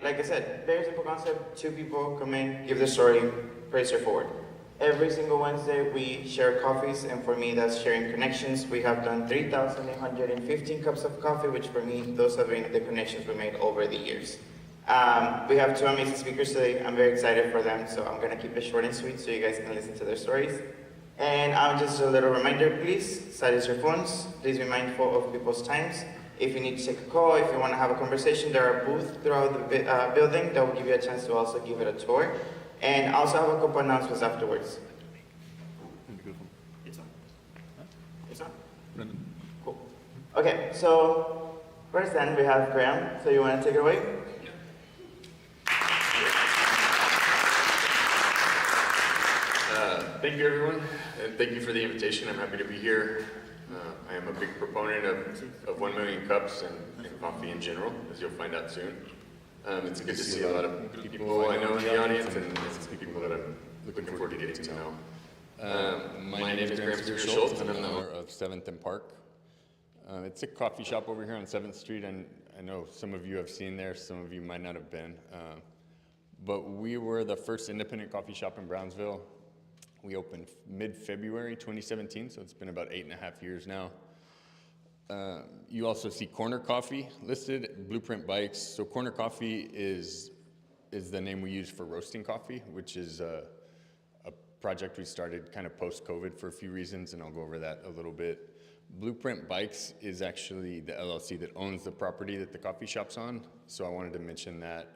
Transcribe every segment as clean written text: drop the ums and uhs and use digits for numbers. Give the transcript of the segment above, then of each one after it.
like I said, very simple concept. Two people come in, give the story, pretty straightforward. Every single Wednesday, we share coffees, and for me, that's sharing connections. We have done 3,815 cups of coffee, which for me, those have been the connections we made over the years. We have two amazing speakers today. I'm very excited for them, so I'm gonna keep it short and sweet so you guys can listen to their stories. And just a little reminder, please, silence your phones. Please be mindful of people's times. If you need to take a call, if you want to have a conversation, there are booths throughout the building that will give you a chance to also give it a tour. And also have a couple announcements afterwards. It's on. It's on? Cool. Okay, so first then we have Graham. So you want to take it away? Thank you, everyone, and thank you for the invitation. I'm happy to be here. I am a big proponent of 1 million cups and coffee in general, as you'll find out soon. It's good to see a lot of people I know in the audience, and it's people that I'm looking forward to getting to know. My name is Graham Schultz, and I'm the owner of 7th and Park. It's a coffee shop over here on 7th Street, and I know some of you have seen there, some of you might not have been. But we were the first independent coffee shop in Brownsville. We opened mid-February 2017, so it's been about 8.5 years now. You also see Corner Coffee listed, Blueprint Bikes. So Corner Coffee is the name we use for roasting coffee, which is a project we started kind of post-COVID for a few reasons, and I'll go over that a little bit. Blueprint Bikes is actually the LLC that owns the property that the coffee shop's on, so I wanted to mention that.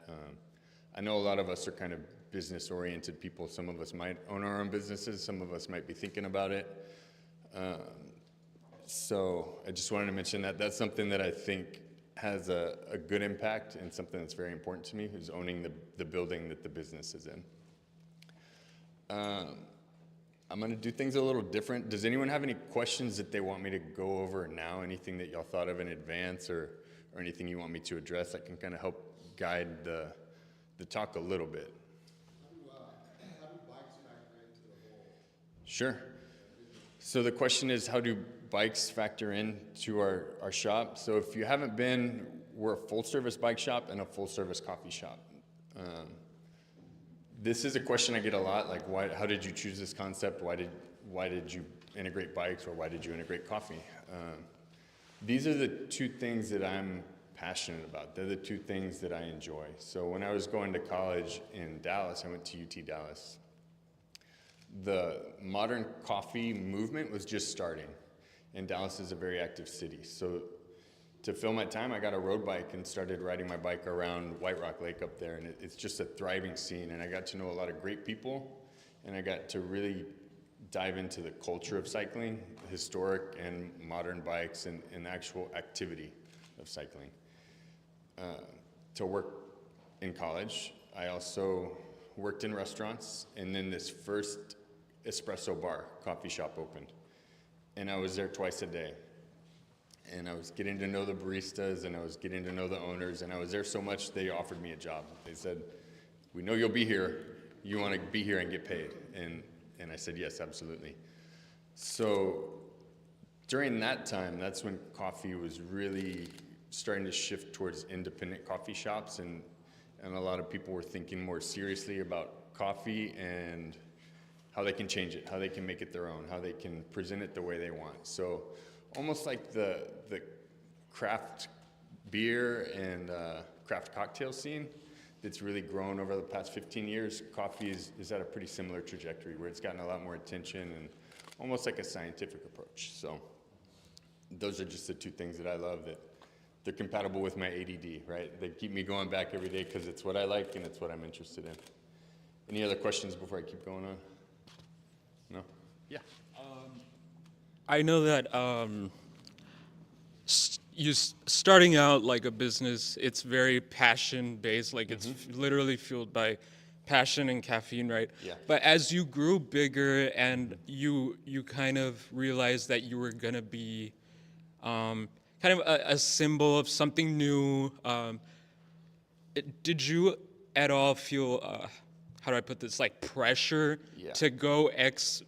I know a lot of us are kind of business-oriented people. Some of us might own our own businesses. Some of us might be thinking about it. So I just wanted to mention that that's something that I think has a good impact and something that's very important to me, is owning the building that the business is in. I'm going to do things a little different. Does anyone have any questions that they want me to go over now? Anything that y'all thought of in advance, or anything you want me to address that can kind of help guide the talk a little bit? How do bikes factor into the whole? Sure. So the question is, how do bikes factor into our shop? So if you haven't been, we're a full-service bike shop and a full-service coffee shop. This is a question I get a lot, like, how did you choose this concept? Why did you integrate bikes, or why did you integrate coffee? These are the two things that I'm passionate about. They're the two things that I enjoy. So when I was going to college in Dallas, I went to UT Dallas. The modern coffee movement was just starting, and Dallas is a very active city. So to fill my time, I got a road bike and started riding my bike around White Rock Lake up there, and it's just a thriving scene, and I got to know a lot of great people, and I got to really dive into the culture of cycling, historic and modern bikes, and the actual activity of cycling. To work in college, I also worked in restaurants, and then this first espresso bar, coffee shop opened. And I was there twice a day. And I was getting to know the baristas, and I was getting to know the owners, and I was there so much they offered me a job. They said, "We know you'll be here. You want to be here and get paid." And I said, "Yes, absolutely." So during that time, that's when coffee was really starting to shift towards independent coffee shops, and a lot of people were thinking more seriously about coffee and how they can change it, how they can make it their own, how they can present it the way they want. So almost like the craft beer and craft cocktail scene that's really grown over the past 15 years, coffee is at a pretty similar trajectory, where it's gotten a lot more attention and almost like a scientific approach. So those are just the two things that I love, that they're compatible with my ADD, right? They keep me going back every day because it's what I like and it's what I'm interested in. Any other questions before I keep going on? No? Yeah. I know that starting out like a business, it's very passion based, like it's literally fueled by passion and caffeine, right? Yeah. But as you grew bigger and you kind of realized that you were gonna be kind of a symbol of something new, did you at all feel, how do I put this, like pressure to go X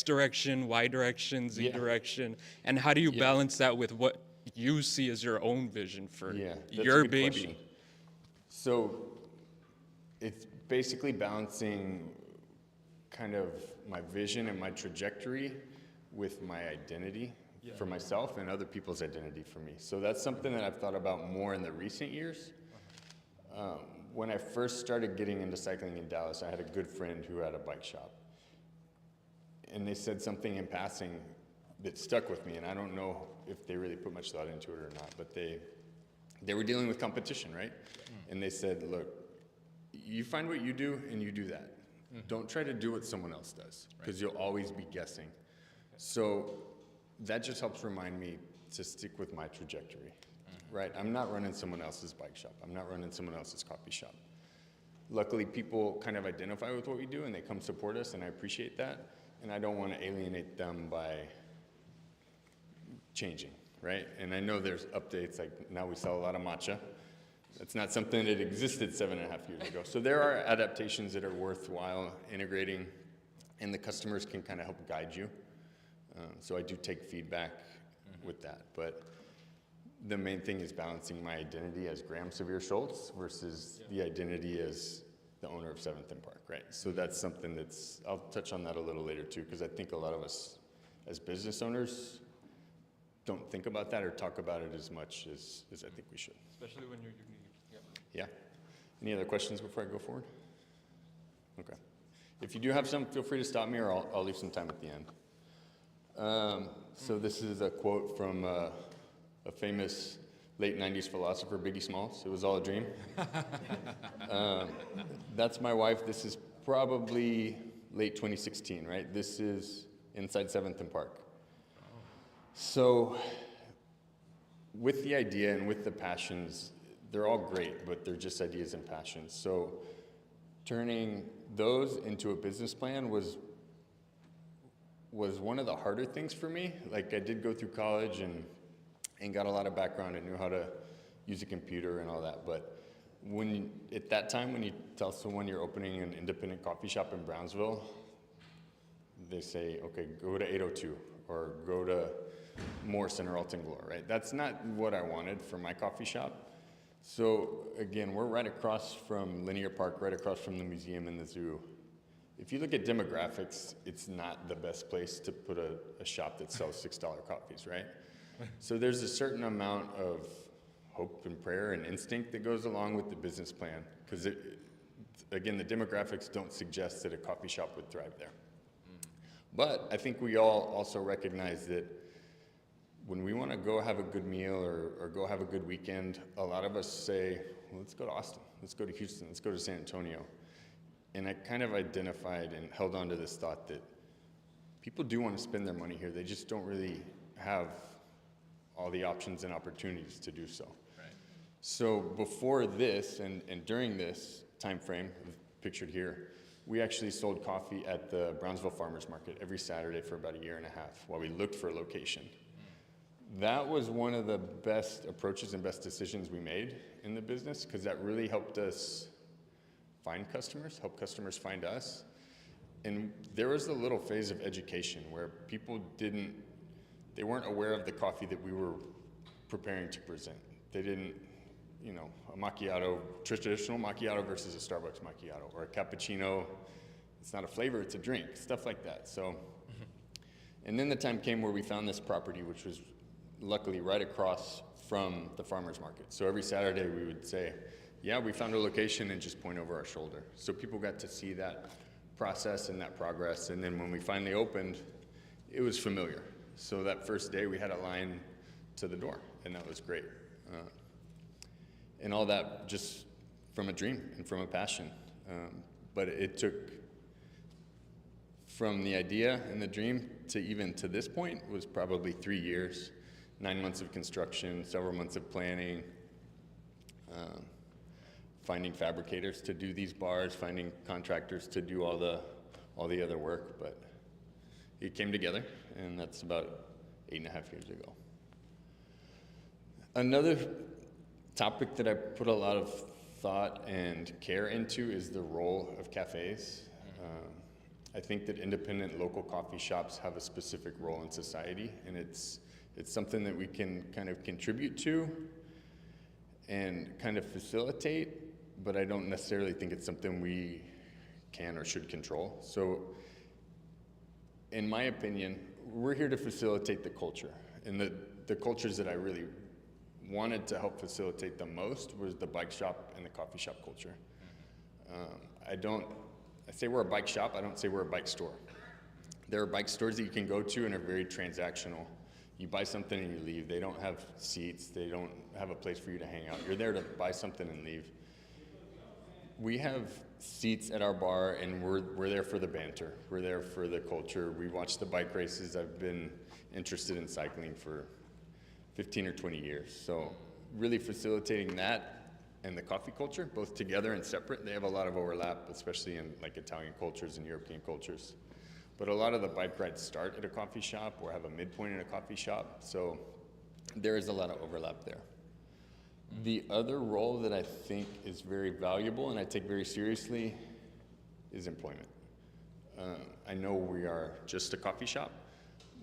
direction, Y direction, Z direction, and how do you balance that with what you see as your own vision for That's your a good baby? question. So it's basically balancing kind of my vision and my trajectory with my identity for myself and other people's identity for me. So that's something that I've thought about more in the recent years. When I first started getting into cycling in Dallas, I had a good friend who had a bike shop. And they said something in passing that stuck with me, and I don't know if they really put much thought into it or not, but they were dealing with competition, right? And they said, look, you find what you do and you do that. Don't try to do what someone else does, because you'll always be guessing. So that just helps remind me to stick with my trajectory, right? I'm not running someone else's bike shop. I'm not running someone else's coffee shop. Luckily, people kind of identify with what we do and they come support us, and I appreciate that. And I don't want to alienate them by changing, right? And I know there's updates, like now we sell a lot of matcha. That's not something that existed 7.5 years ago. So there are adaptations that are worthwhile integrating, and the customers can kind of help guide you. So I do take feedback with that. But the main thing is balancing my identity as Graham Sevier Schultz versus the identity as the owner of 7th and Park, right? So that's something that's, I'll touch on that a little later too, because I think a lot of us as business owners don't think about that or talk about it as much as I think we should. Especially when you're unique. Yeah. Any other questions before I go forward? Okay. If you do have some, feel free to stop me, or I'll leave some time at the end. So this is a quote from a famous late 90s philosopher, Biggie Smalls. It was all a dream. That's my wife. This is probably late 2016, right? This is inside 7th and Park. So with the idea and with the passions, they're all great, but they're just ideas and passions. So turning those into a business plan was one of the harder things for me. Like, I did go through college and got a lot of background and knew how to use a computer and all that. But at that time, when you tell someone you're opening an independent coffee shop in Brownsville, they say, okay, go to 802 or go to Morrison or Alton Gloor, right? That's not what I wanted for my coffee shop. So again, we're right across from Linear Park, right across from the museum and the zoo. If you look at demographics, it's not the best place to put a shop that sells $6 coffees, right? So there's a certain amount of hope and prayer and instinct that goes along with the business plan, because again, the demographics don't suggest that a coffee shop would thrive there. But I think we all also recognize that when we want to go have a good meal or go have a good weekend, a lot of us say, well, let's go to Austin, let's go to Houston, let's go to San Antonio. And I kind of identified and held on to this thought that people do want to spend their money here. They just don't really have all the options and opportunities to do so. Right. So before this and during this time frame, pictured here, we actually sold coffee at the Brownsville Farmers Market every Saturday for about 1.5 years while we looked for a location. That was one of the best approaches and best decisions we made in the business, because that really helped us find customers, help customers find us. And there was a little phase of education where people they weren't aware of the coffee that we were preparing to present. They didn't, a macchiato, traditional macchiato versus a Starbucks macchiato, or a cappuccino. It's not a flavor, it's a drink, stuff like that. So, and then the time came where we found this property, which was luckily right across from the farmer's market. So every Saturday we would say, yeah, we found a location, and just point over our shoulder. So people got to see that process and that progress. And then when we finally opened, it was familiar. So that first day we had a line to the door, and that was great. And all that just from a dream and from a passion. But it took, from the idea and the dream to even to this point, was probably 3 years, 9 months of construction, several months of planning, finding fabricators to do these bars, finding contractors to do all the other work. But it came together, and that's about 8.5 years ago. Another topic that I put a lot of thought and care into is the role of cafes. I think that independent local coffee shops have a specific role in society, and it's something that we can kind of contribute to and kind of facilitate but I don't necessarily think it's something we can or should control. So in my opinion, we're here to facilitate the culture. And the cultures that I really wanted to help facilitate the most was the bike shop and the coffee shop culture. I say we're a bike shop, I don't say we're a bike store. There are bike stores that you can go to and are very transactional. You buy something and you leave. They don't have seats, they don't have a place for you to hang out. You're there to buy something and leave. We have seats at our bar, and we're there for the banter. We're there for the culture. We watch the bike races. I've been interested in cycling for 15 or 20 years. So really facilitating that and the coffee culture, both together and separate. They have a lot of overlap, especially in like Italian cultures and European cultures. But a lot of the bike rides start at a coffee shop or have a midpoint in a coffee shop. So there is a lot of overlap there. The other role that I think is very valuable and I take very seriously is employment. I know we are just a coffee shop,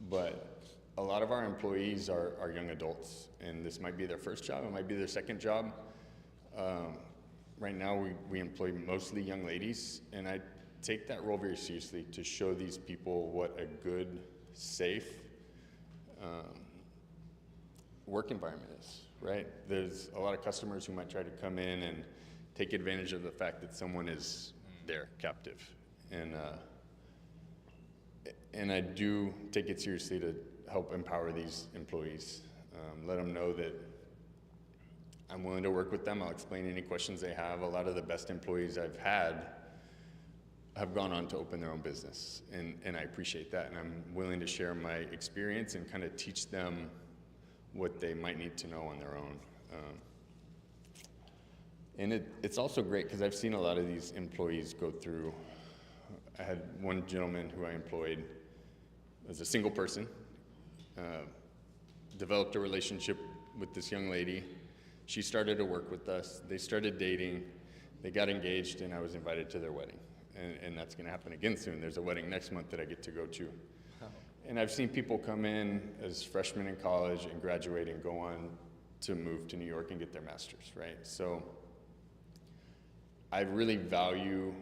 but a lot of our employees are young adults, and this might be their first job, it might be their second job. Right now we employ mostly young ladies, and I take that role very seriously to show these people what a good, safe work environment is. Right? There's a lot of customers who might try to come in and take advantage of the fact that someone is there, captive. And I do take it seriously to help empower these employees. Let them know that I'm willing to work with them. I'll explain any questions they have. A lot of the best employees I've had have gone on to open their own business, and I appreciate that. And I'm willing to share my experience and kind of teach them what they might need to know on their own. And it's also great because I've seen a lot of these employees go through. I had one gentleman who I employed as a single person, developed a relationship with this young lady. She started to work with us. They started dating. They got engaged, and I was invited to their wedding. And that's going to happen again soon. There's a wedding next month that I get to go to. And I've seen people come in as freshmen in college and graduate and go on to move to New York and get their master's, right? So I really value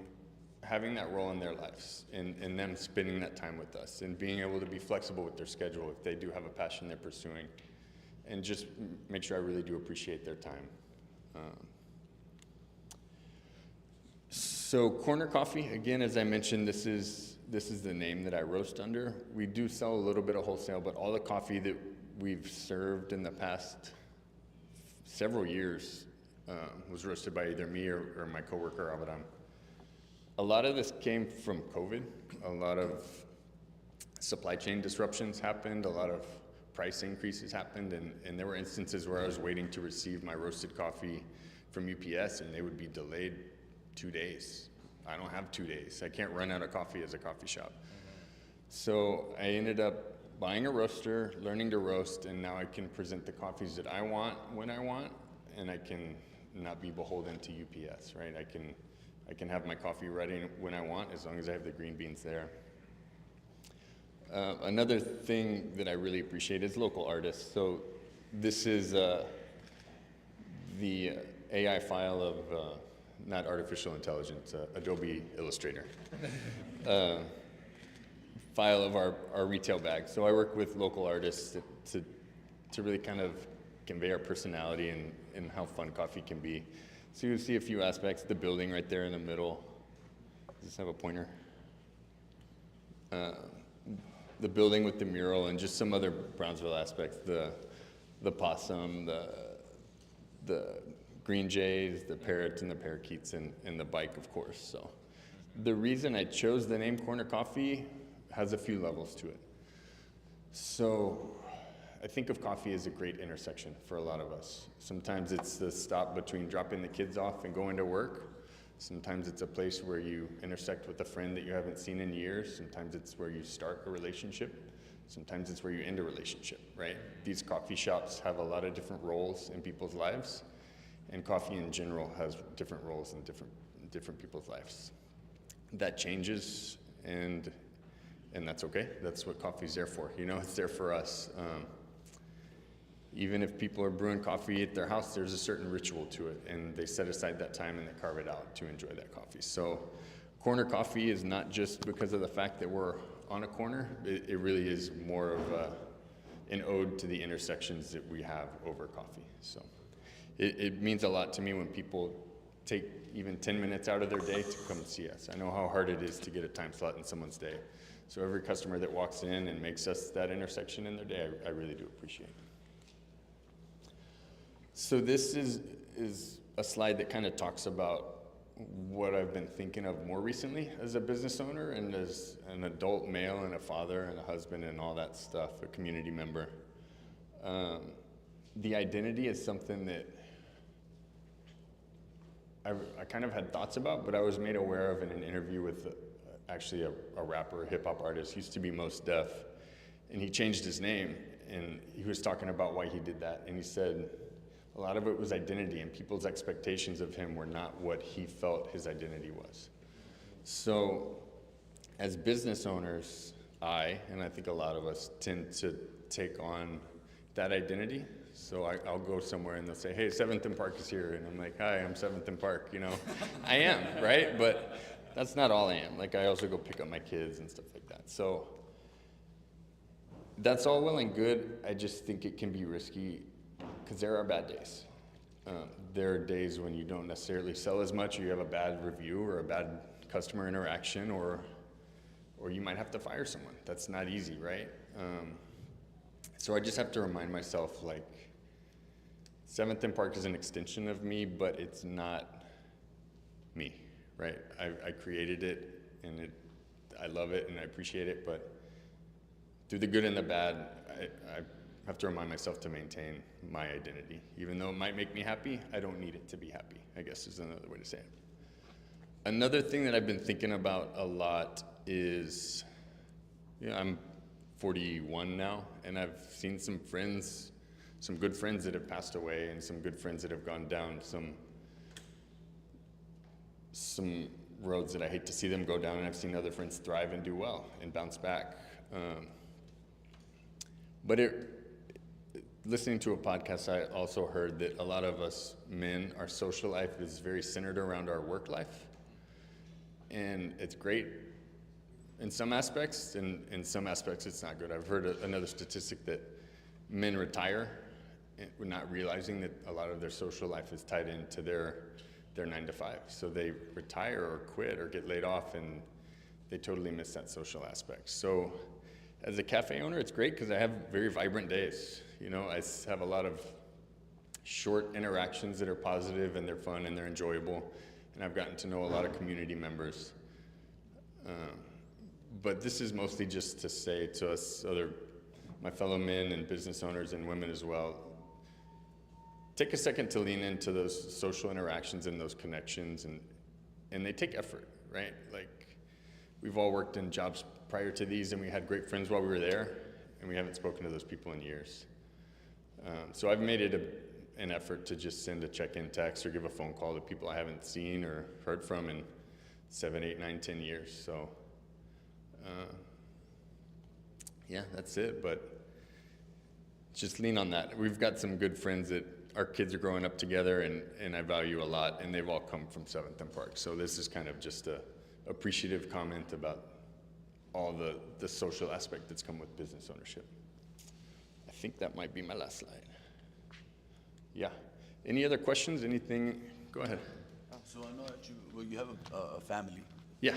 having that role in their lives and them spending that time with us and being able to be flexible with their schedule if they do have a passion they're pursuing, and just make sure I really do appreciate their time. So Corner Coffee, again, as I mentioned, this is the name that I roast under. We do sell a little bit of wholesale, but all the coffee that we've served in the past several years was roasted by either me or my coworker, Abraham. A lot of this came from COVID. A lot of supply chain disruptions happened. A lot of price increases happened. And there were instances where I was waiting to receive my roasted coffee from UPS, and they would be delayed 2 days. I don't have 2 days. I can't run out of coffee as a coffee shop. So I ended up buying a roaster, learning to roast, and now I can present the coffees that I want when I want, and I can not be beholden to UPS, right? I can have my coffee ready when I want, as long as I have the green beans there. Another thing that I really appreciate is local artists. So this is the AI file of not artificial intelligence, Adobe Illustrator. File of our retail bag. So I work with local artists to really kind of convey our personality and how fun coffee can be. So you'll see a few aspects. The building right there in the middle. Does this have a pointer? The building with the mural and just some other Brownsville aspects. The possum, the green jays, the parrots and the parakeets, and the bike, of course. So the reason I chose the name Corner Coffee has a few levels to it. So I think of coffee as a great intersection for a lot of us. Sometimes it's the stop between dropping the kids off and going to work. Sometimes it's a place where you intersect with a friend that you haven't seen in years. Sometimes it's where you start a relationship. Sometimes it's where you end a relationship, right? These coffee shops have a lot of different roles in people's lives, and coffee in general has different roles in different people's lives. That changes, and that's okay. That's what coffee's there for. You know, it's there for us. Even if people are brewing coffee at their house, there's a certain ritual to it, and they set aside that time and they carve it out to enjoy that coffee. So corner coffee is not just because of the fact that we're on a corner. It really is more of an ode to the intersections that we have over coffee. So it means a lot to me when people take even 10 minutes out of their day to come see us. I know how hard it is to get a time slot in someone's day. So every customer that walks in and makes us that intersection in their day, I really do appreciate. So this is a slide that kind of talks about what I've been thinking of more recently as a business owner and as an adult male and a father and a husband and all that stuff, a community member. The identity is something that I kind of had thoughts about, but I was made aware of in an interview with actually a rapper, a hip hop artist, he used to be Most Def, and he changed his name, and he was talking about why he did that, and he said a lot of it was identity, and people's expectations of him were not what he felt his identity was. So as business owners, and I think a lot of us tend to take on that identity. So I'll go somewhere and they'll say, hey, 7th and Park is here. And I'm like, hi, I'm 7th and Park, you know. I am, right? But that's not all I am. Like, I also go pick up my kids and stuff like that. So that's all well and good. I just think it can be risky because there are bad days. There are days when you don't necessarily sell as much, or you have a bad review or a bad customer interaction, or you might have to fire someone. That's not easy, right? So I just have to remind myself, like, 7th and Park is an extension of me, but it's not me, right? I created it, and I love it, and I appreciate it, but through the good and the bad, I have to remind myself to maintain my identity. Even though it might make me happy, I don't need it to be happy, I guess is another way to say it. Another thing that I've been thinking about a lot is, I'm 41 now, and I've seen some friends, some good friends that have passed away, and some good friends that have gone down some roads that I hate to see them go down, and I've seen other friends thrive and do well and bounce back. But listening to a podcast, I also heard that a lot of us men, our social life is very centered around our work life. And it's great in some aspects, and in some aspects it's not good. I've heard another statistic that men retire, not realizing that a lot of their social life is tied into their 9 to 5. So they retire or quit or get laid off, and they totally miss that social aspect. So as a cafe owner, it's great because I have very vibrant days. I have a lot of short interactions that are positive, and they're fun, and they're enjoyable, and I've gotten to know a lot of community members. But this is mostly just to say to us, my fellow men and business owners and women as well, take a second to lean into those social interactions and those connections, and they take effort, right? Like, we've all worked in jobs prior to these, and we had great friends while we were there, and we haven't spoken to those people in years. So I've made it an effort to just send a check-in text or give a phone call to people I haven't seen or heard from in 7, 8, 9, 10 years. So yeah, that's it. But just lean on that. We've got some good friends that our kids are growing up together, and I value a lot, and they've all come from 7th and Park. So this is kind of just a appreciative comment about all the social aspect that's come with business ownership. I think that might be my last slide. Yeah. Any other questions? Anything? Go ahead. So I know that you have a family. Yeah.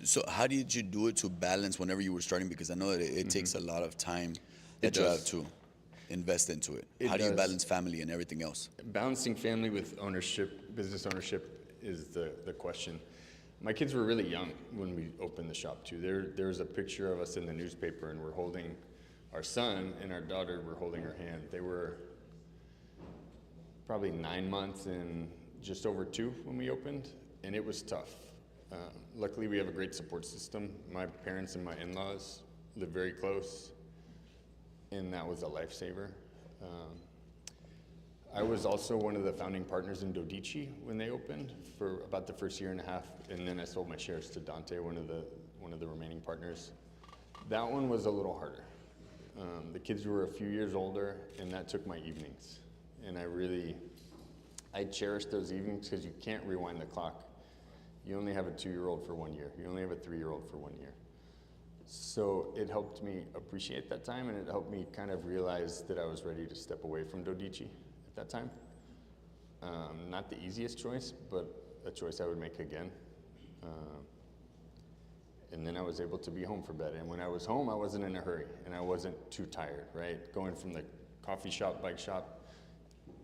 So how did you do it to balance whenever you were starting? Because I know that it takes a lot of time that you have to invest into it. How do you balance family and everything else? Balancing family with ownership, business ownership, is the question. My kids were really young when we opened the shop too. There's a picture of us in the newspaper, and we're holding our son, and our daughter, we're holding her hand. They were probably 9 months and just over 2 when we opened, and it was tough. Luckily, we have a great support system. My parents and my in-laws live very close, and that was a lifesaver. I was also one of the founding partners in Dodici when they opened for about the first year and a half, and then I sold my shares to Dante, one of the remaining partners. That one was a little harder. The kids were a few years older, and that took my evenings. And I cherished those evenings because you can't rewind the clock. You only have a 2-year-old for 1 year. You only have a 3-year-old for 1 year. So it helped me appreciate that time, and it helped me kind of realize that I was ready to step away from Dodici at that time. Not the easiest choice, but a choice I would make again. And then I was able to be home for bed. And when I was home, I wasn't in a hurry, and I wasn't too tired, right? Going from the coffee shop, bike shop,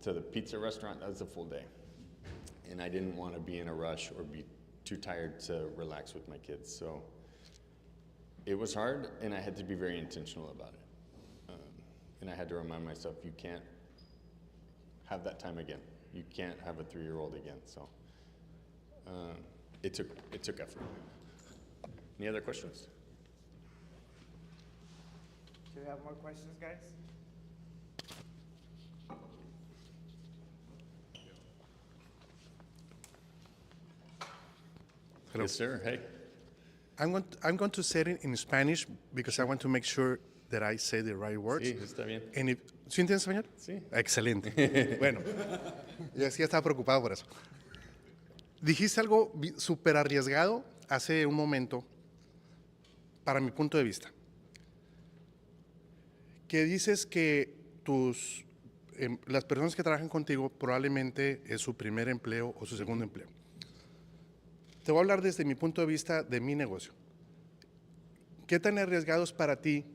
to the pizza restaurant, that was a full day. And I didn't want to be in a rush or be too tired to relax with my kids. So it was hard, and I had to be very intentional about it. And I had to remind myself, you can't have that time again. You can't have a 3-year-old again. So it took effort. Any other questions? Do you have more questions, guys? Hello. Yes, sir. Hey. I'm going to say it in Spanish because I want to make sure that I say the right words. Sí, está bien. ¿Sí entiendes español? Sí. Excelente. Bueno, yo sí estaba preocupado por eso. Dijiste algo súper arriesgado hace un momento, para mi punto de vista, que dices que las personas que trabajan contigo probablemente es su primer empleo o su segundo empleo. Te voy a hablar desde mi punto de vista de mi negocio. ¿Qué tan arriesgado es para ti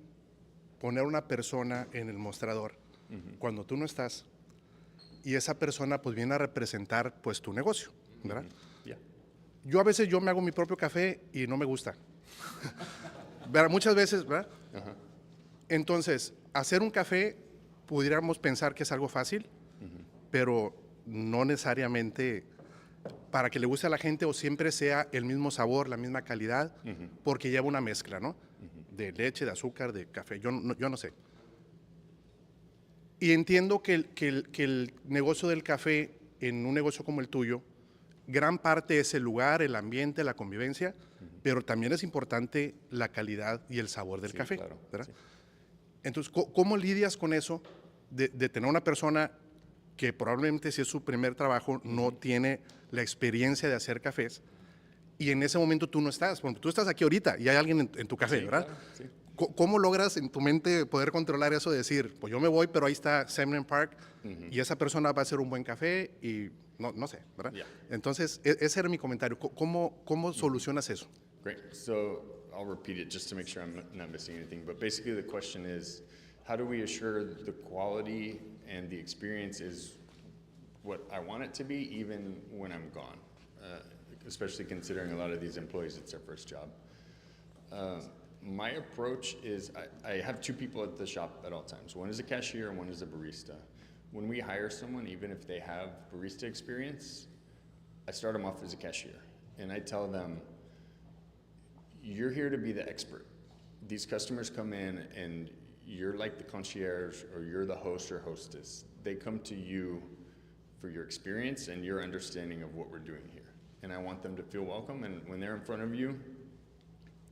poner una persona en el mostrador cuando tú no estás y esa persona pues viene a representar pues tu negocio, ¿verdad? Yeah. Yo a veces me hago mi propio café y no me gusta. Muchas veces, ¿verdad? Entonces, hacer un café pudiéramos pensar que es algo fácil, pero no necesariamente para que le guste a la gente o siempre sea el mismo sabor, la misma calidad, porque lleva una mezcla, ¿no? De leche, de azúcar, de café, yo no sé. Y entiendo que el negocio del café, en un negocio como el tuyo, gran parte es el lugar, el ambiente, la convivencia, pero también es importante la calidad y el sabor del café, claro, ¿verdad? sí. Entonces, ¿cómo lidias con eso de tener una persona que probablemente si es su primer trabajo no tiene la experiencia de hacer cafés y en ese momento tú no estás? Bueno, tú estás aquí ahorita y hay alguien en tu café, Sí, ¿verdad? claro, sí. ¿Cómo logras en tu mente poder controlar eso de decir, pues yo me voy, pero ahí está Seminole Park y esa persona va a hacer un buen café y no sé, ¿verdad? Yeah. Entonces, ese era mi comentario. ¿Cómo solucionas eso? Great. So I'll repeat it just to make sure I'm not missing anything. But basically the question is, how do we assure the quality and the experience is what I want it to be even when I'm gone? Especially considering a lot of these employees, it's their first job. My approach is I have 2 people at the shop at all times. One is a cashier and one is a barista. When we hire someone, even if they have barista experience, I start them off as a cashier. And I tell them, you're here to be the expert. These customers come in and you're like the concierge or you're the host or hostess. They come to you for your experience and your understanding of what we're doing here. And I want them to feel welcome, and when they're in front of you,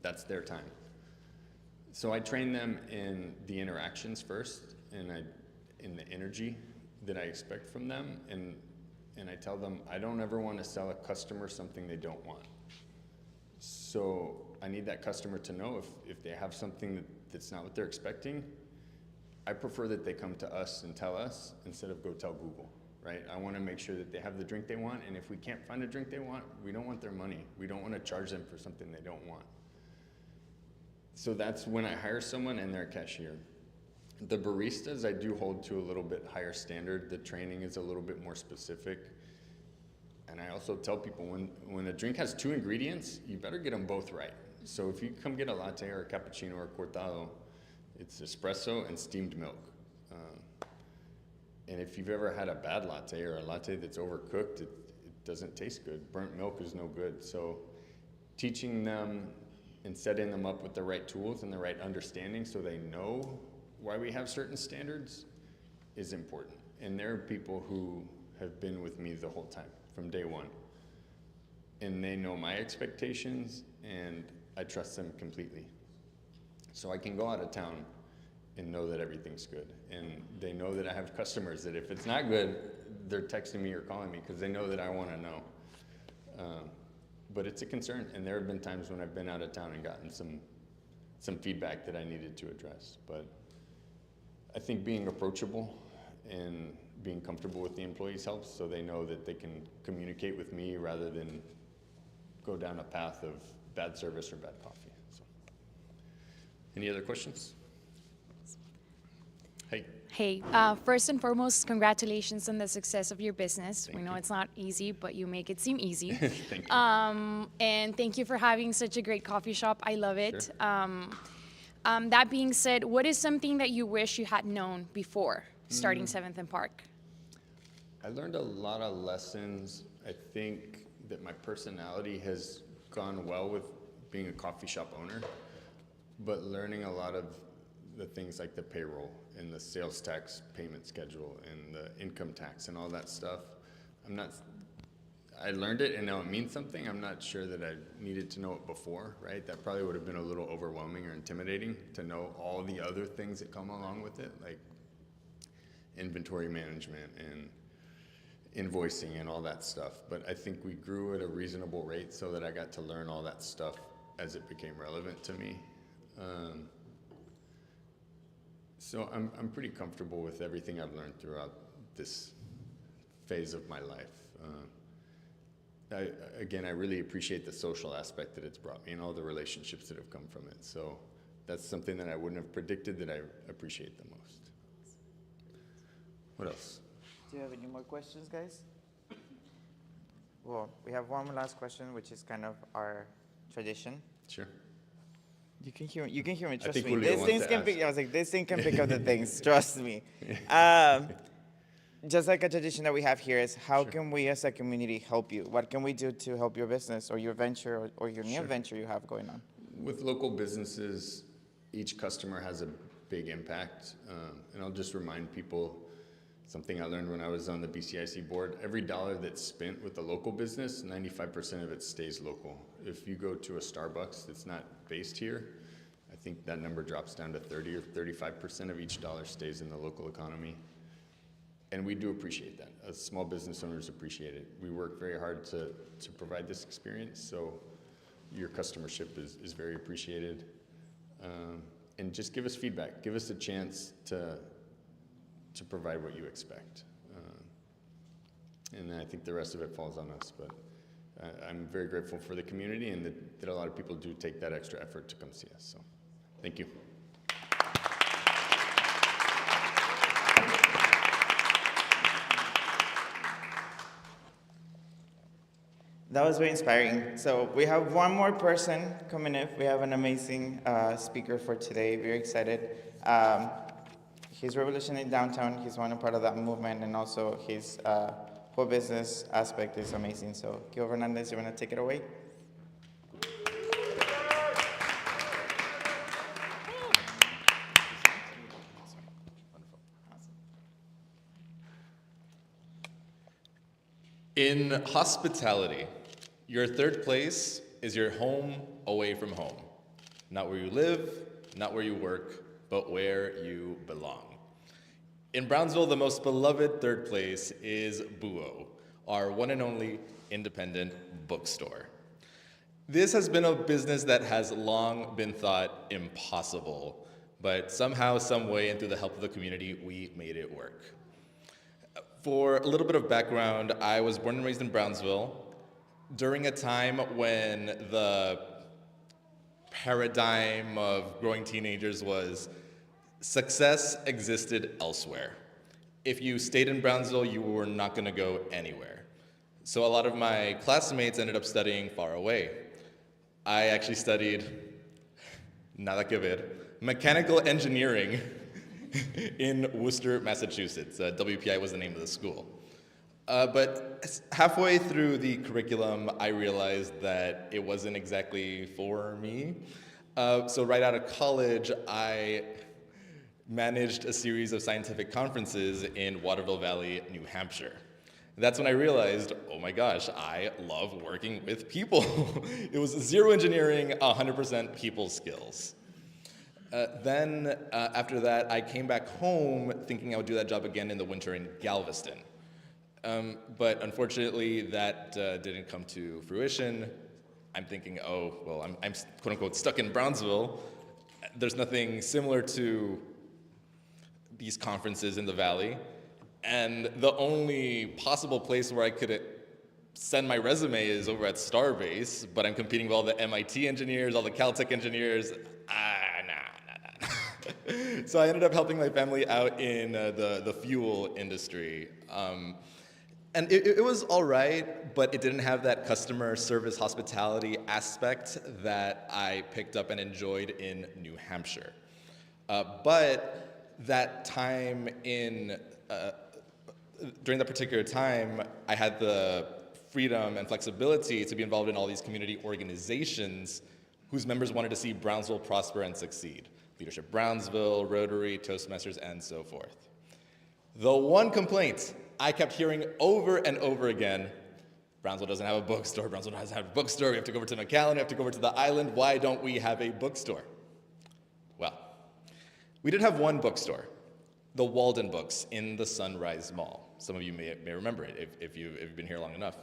that's their time. So I train them in the interactions first, and in the energy that I expect from them, and I tell them I don't ever want to sell a customer something they don't want. So I need that customer to know if they have something that's not what they're expecting, I prefer that they come to us and tell us instead of go tell Google, right? I want to make sure that they have the drink they want, and if we can't find a drink they want, we don't want their money. We don't want to charge them for something they don't want. So that's when I hire someone and they're a cashier. The baristas I do hold to a little bit higher standard. The training is a little bit more specific. And I also tell people when a drink has 2 ingredients, you better get them both right. So if you come get a latte or a cappuccino or a cortado, it's espresso and steamed milk. And if you've ever had a bad latte or a latte that's overcooked, it doesn't taste good. Burnt milk is no good. So teaching them and setting them up with the right tools and the right understanding so they know why we have certain standards is important. And there are people who have been with me the whole time from day one. And they know my expectations and I trust them completely. So I can go out of town and know that everything's good. And they know that I have customers that if it's not good, they're texting me or calling me because they know that I want to know. But it's a concern, and there have been times when I've been out of town and gotten some feedback that I needed to address. But I think being approachable and being comfortable with the employees helps, so they know that they can communicate with me rather than go down a path of bad service or bad coffee. So, any other questions? Hey. Hey, first and foremost, congratulations on the success of your business. We know it's not easy, but you make it seem easy. Thank you. And thank you for having such a great coffee shop. I love it. Sure. That being said, what is something that you wish you had known before starting 7th and Park? I learned a lot of lessons. I think that my personality has gone well with being a coffee shop owner, but learning a lot of the things like the payroll and the sales tax payment schedule and the income tax and all that stuff. I learned it and now it means something. I'm not sure that I needed to know it before, right? That probably would have been a little overwhelming or intimidating to know all the other things that come along with it, like inventory management and invoicing and all that stuff. But I think we grew at a reasonable rate so that I got to learn all that stuff as it became relevant to me. So I'm pretty comfortable with everything I've learned throughout this phase of my life. I really appreciate the social aspect that it's brought me and all the relationships that have come from it. So that's something that I wouldn't have predicted that I appreciate the most. What else? Do you have any more questions, guys? Well, we have one last question, which is kind of our tradition. Sure. You can hear me, trust think me. Julio This wants thing to can ask. pick, I was like, this thing can pick up the things, trust me. Just like a tradition that we have here is how can we as a community help you? What can we do to help your business or your venture or your new venture you have going on? With local businesses, each customer has a big impact. And I'll just remind people something I learned when I was on the BCIC board. Every dollar that's spent with a local business, 95% of it stays local. If you go to a Starbucks that's not based here, I think that number drops down to 30 or 35% of each dollar stays in the local economy. And we do appreciate that. As small business owners appreciate it. We work very hard to provide this experience, so your customership is very appreciated. And just give us feedback. Give us a chance to provide what you expect. And I think the rest of it falls on us, but I'm very grateful for the community and that a lot of people do take that extra effort to come see us, so thank you. That was very inspiring. So we have one more person coming in. We have an amazing speaker for today. Very excited. He's revolutionary downtown. He's one part of that movement, and also his whole business aspect is amazing. So, Gil Hernandez, you want to take it away? In hospitality, your third place is your home away from home. Not where you live, not where you work, but where you belong. In Brownsville, the most beloved third place is Buo, our one and only independent bookstore. This has been a business that has long been thought impossible, but somehow, some way, and through the help of the community, we made it work. For a little bit of background, I was born and raised in Brownsville during a time when the paradigm of growing teenagers was success existed elsewhere. If you stayed in Brownsville, you were not going to go anywhere. So a lot of my classmates ended up studying far away. I actually studied, nada que ver, mechanical engineering in Worcester, Massachusetts. WPI was the name of the school. But halfway through the curriculum, I realized that it wasn't exactly for me. So right out of college, I managed a series of scientific conferences in Waterville Valley, New Hampshire. That's when I realized, oh my gosh, I love working with people. It was zero engineering, 100% people skills. After that, I came back home thinking I would do that job again in the winter in Galveston. But unfortunately, that didn't come to fruition. I'm thinking, oh, well, I'm quote unquote stuck in Brownsville. There's nothing similar to these conferences in the Valley. And the only possible place where I could send my resume is over at Starbase, but I'm competing with all the MIT engineers, all the Caltech engineers. Nah. So I ended up helping my family out in the fuel industry. And it was all right, but it didn't have that customer service hospitality aspect that I picked up and enjoyed in New Hampshire. But that time during that particular time, I had the freedom and flexibility to be involved in all these community organizations whose members wanted to see Brownsville prosper and succeed. Leadership Brownsville, Rotary, Toastmasters, and so forth. The one complaint I kept hearing over and over again, Brownsville doesn't have a bookstore, Brownsville doesn't have a bookstore, we have to go over to McAllen, we have to go over to the island, why don't we have a bookstore? Well, we did have one bookstore, the Walden Books in the Sunrise Mall. Some of you may remember it if you've been here long enough.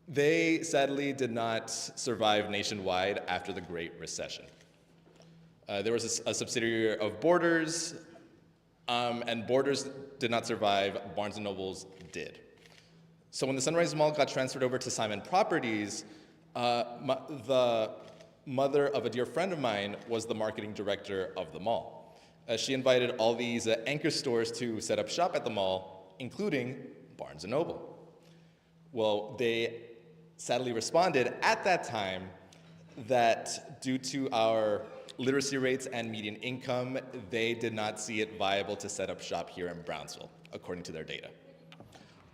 They sadly did not survive nationwide after the Great Recession. There was a subsidiary of Borders, and Borders did not survive, Barnes & Nobles did. So when the Sunrise Mall got transferred over to Simon Properties, the mother of a dear friend of mine was the marketing director of the mall. She invited all these anchor stores to set up shop at the mall, including Barnes & Noble. Well, they sadly responded at that time that due to our literacy rates and median income, they did not see it viable to set up shop here in Brownsville, according to their data.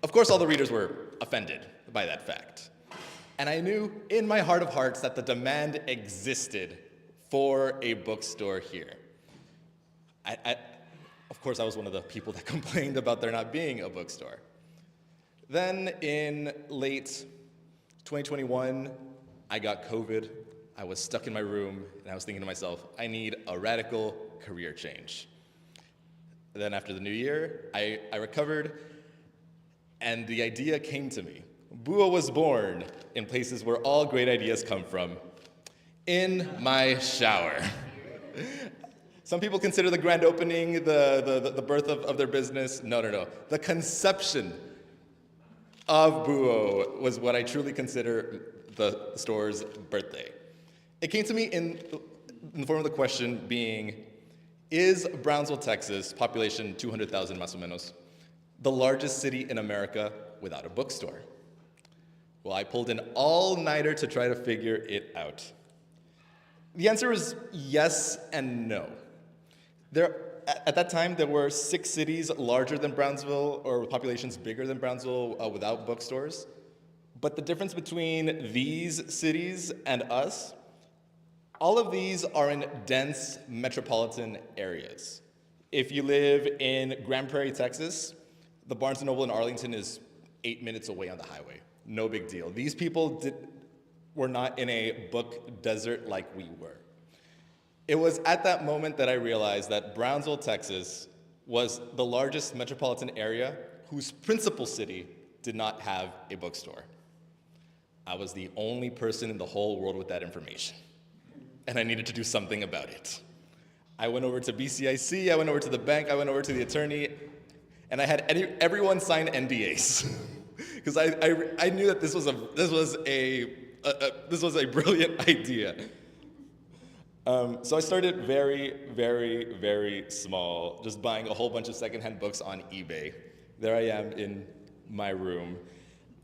Of course, all the readers were offended by that fact. And I knew in my heart of hearts that the demand existed for a bookstore here. Of course, I was one of the people that complained about there not being a bookstore. Then in late 2021, I got COVID. I was stuck in my room, and I was thinking to myself, I need a radical career change. Then after the new year, I recovered, and the idea came to me. Buo was born in places where all great ideas come from, in my shower. Some people consider the grand opening the birth of their business. No. The conception of Buo was what I truly consider the store's birthday. It came to me in the form of the question being, is Brownsville, Texas, population 200,000 más o menos, the largest city in America without a bookstore? Well, I pulled an all-nighter to try to figure it out. The answer is yes and no. At that time, there were 6 cities larger than Brownsville, or with populations bigger than Brownsville without bookstores. But the difference between these cities and us, all of these are in dense metropolitan areas. If you live in Grand Prairie, Texas, the Barnes & Noble in Arlington is 8 minutes away on the highway. No big deal. These people were not in a book desert like we were. It was at that moment that I realized that Brownsville, Texas was the largest metropolitan area whose principal city did not have a bookstore. I was the only person in the whole world with that information, and I needed to do something about it. I went over to BCIC, I went over to the bank, I went over to the attorney, and I had everyone sign NDAs. Because I knew that this was a brilliant idea. So I started very, very, very small, just buying a whole bunch of secondhand books on eBay. There I am in my room.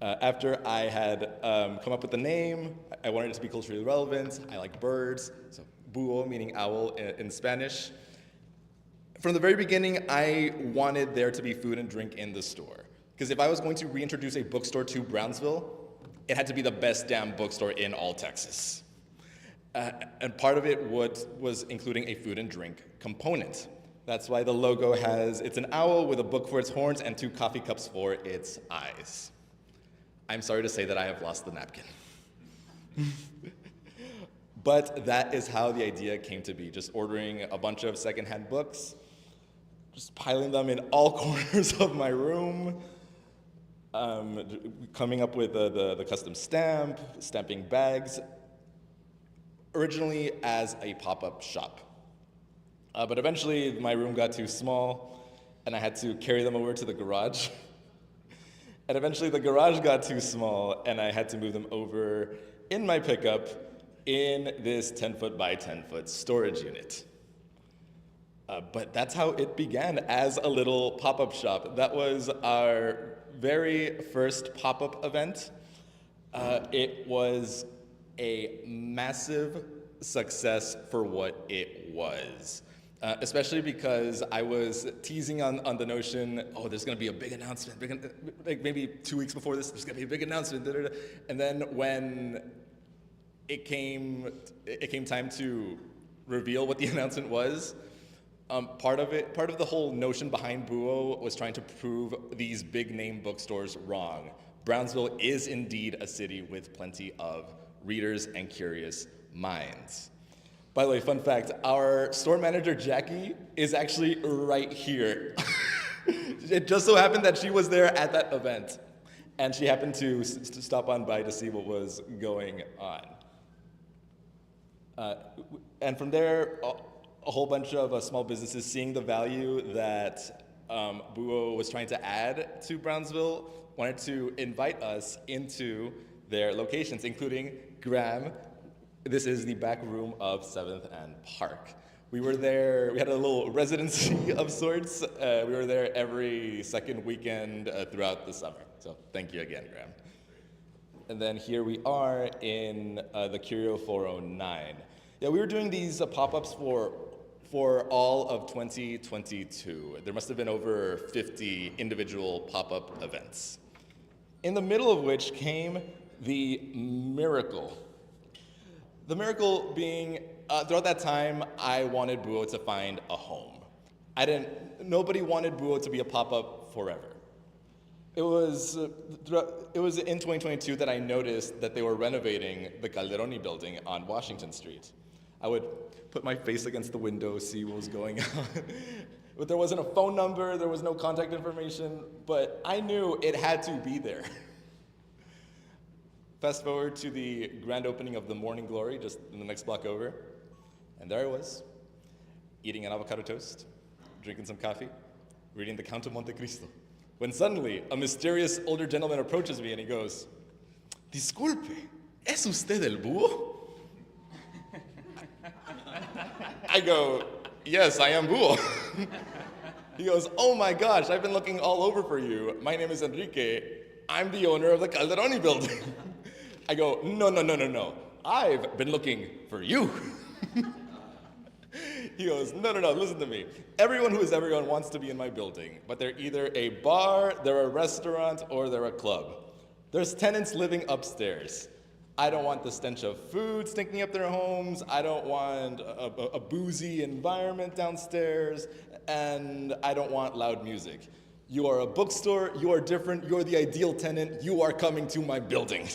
After I had come up with the name, I wanted it to be culturally relevant. I like birds, so búho meaning owl in Spanish. From the very beginning, I wanted there to be food and drink in the store. Because if I was going to reintroduce a bookstore to Brownsville, it had to be the best damn bookstore in all Texas. And part of it was including a food and drink component. That's why the logo it's an owl with a book for its horns and 2 coffee cups for its eyes. I'm sorry to say that I have lost the napkin. But that is how the idea came to be, just ordering a bunch of secondhand books, just piling them in all corners of my room, coming up with the custom stamp, stamping bags, originally as a pop-up shop. But eventually my room got too small and I had to carry them over to the garage. And eventually the garage got too small and I had to move them over in my pickup in this 10-foot by 10-foot storage unit. But that's how it began, as a little pop-up shop. That was our very first pop-up event. It was a massive success for what it was. Especially because I was teasing on the notion, oh, there's gonna be a big announcement, like maybe 2 weeks before this, there's gonna be a big announcement, da, da, da. And then when it came time to reveal what the announcement was, part of the whole notion behind Buo was trying to prove these big name bookstores wrong. Brownsville is indeed a city with plenty of readers and curious minds. By the way, fun fact, our store manager, Jackie, is actually right here. It just so happened that she was there at that event, and she happened to stop on by to see what was going on. And from there, a whole bunch of small businesses, seeing the value that Buo was trying to add to Brownsville, wanted to invite us into their locations, including Graham. This is the back room of 7th and Park. We were there, we had a little residency of sorts. We were there every second weekend throughout the summer. So thank you again, Graham. And then here we are in the Curio 409. Yeah, we were doing these pop-ups for all of 2022. There must have been over 50 individual pop-up events. In the middle of which came the miracle. The miracle being, throughout that time, I wanted Buo to find a home. Nobody wanted Buo to be a pop-up forever. It was in 2022 that I noticed that they were renovating the Calderoni building on Washington Street. I would put my face against the window, see what was going on. But there wasn't a phone number, there was no contact information, but I knew it had to be there. Fast forward to the grand opening of the Morning Glory, just in the next block over. And there I was, eating an avocado toast, drinking some coffee, reading The Count of Monte Cristo. When suddenly, a mysterious older gentleman approaches me and he goes, "Disculpe, ¿es usted el búho?" I go, "Yes, I am Buo." He goes, "Oh my gosh, I've been looking all over for you. My name is Enrique. I'm the owner of the Calderoni building." I go, no. I've been looking for you." He goes, no, listen to me. Everyone who is everyone wants to be in my building, but they're either a bar, they're a restaurant, or they're a club. There's tenants living upstairs. I don't want the stench of food stinking up their homes. I don't want a boozy environment downstairs, and I don't want loud music. You are a bookstore, you are different, you're the ideal tenant, you are coming to my building.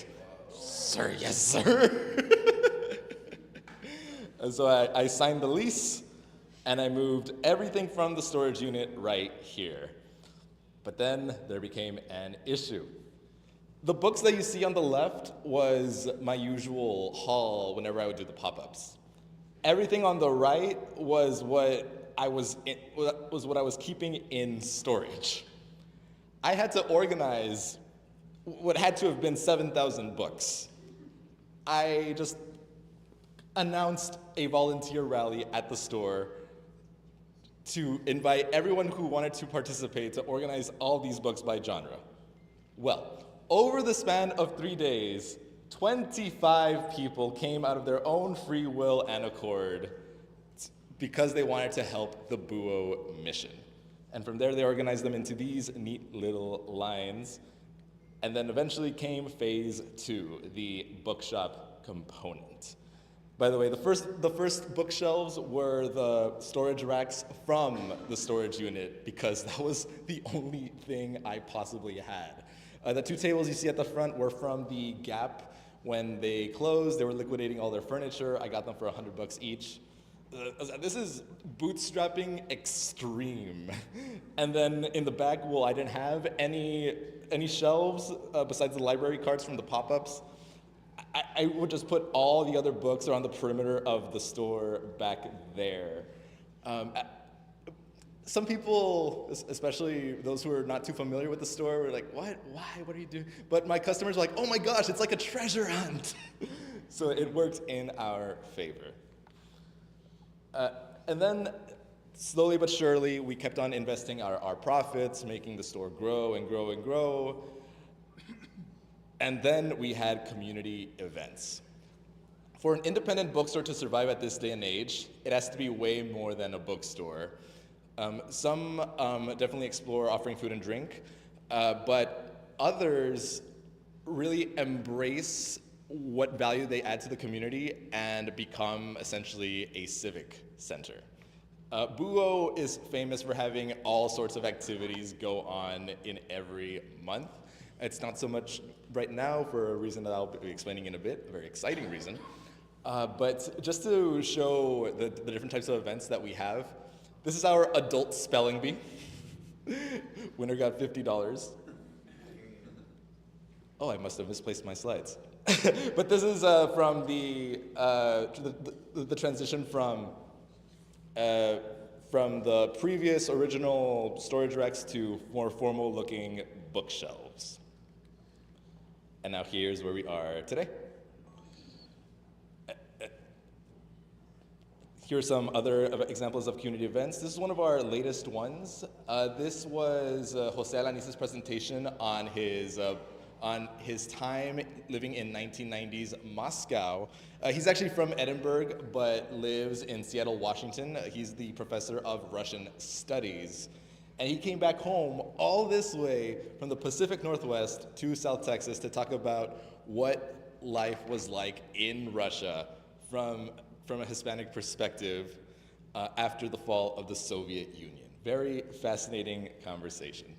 Sir, yes, sir. And so I signed the lease, and I moved everything from the storage unit right here. But then there became an issue. The books that you see on the left was my usual haul whenever I would do the pop-ups. Everything on the right was what I was keeping in storage. I had to organize what had to have been 7,000 books. I just announced a volunteer rally at the store to invite everyone who wanted to participate to organize all these books by genre. Well, over the span of 3 days, 25 people came out of their own free will and accord because they wanted to help the Buo mission. And from there, they organized them into these neat little lines. And then eventually came phase 2, the bookshop component. By the way, the first bookshelves were the storage racks from the storage unit because that was the only thing I possibly had. The 2 tables you see at the front were from the Gap When they closed, they were liquidating all their furniture. I got them for $100 each. This is bootstrapping extreme. And then in the back, well, I didn't have any shelves besides the library cards from the pop-ups. I would just put all the other books around the perimeter of the store back there. Some people, especially those who are not too familiar with the store, were like, what, why, what are you doing? But my customers were like, oh my gosh, it's like a treasure hunt. So it worked in our favor. And then slowly but surely, we kept on investing our profits, making the store grow and grow and grow. And then we had community events. For an independent bookstore to survive at this day and age, it has to be way more than a bookstore. Some definitely explore offering food and drink, but others really embrace what value they add to the community and become essentially a civic center. Buo is famous for having all sorts of activities go on in every month. It's not so much right now for a reason that I'll be explaining in a bit, a very exciting reason. But just to show the different types of events that we have, this is our adult spelling bee. Winner got $50. Oh, I must have misplaced my slides. But this is from the transition from the previous original storage racks to more formal looking bookshelves. And now here's where we are today. Here are some other examples of community events. This is one of our latest ones. This was Jose Alanis's presentation on his time living in 1990s Moscow. He's actually from Edinburgh, but lives in Seattle, Washington. He's the professor of Russian studies. And he came back home all this way from the Pacific Northwest to South Texas to talk about what life was like in Russia from a Hispanic perspective after the fall of the Soviet Union. Very fascinating conversation.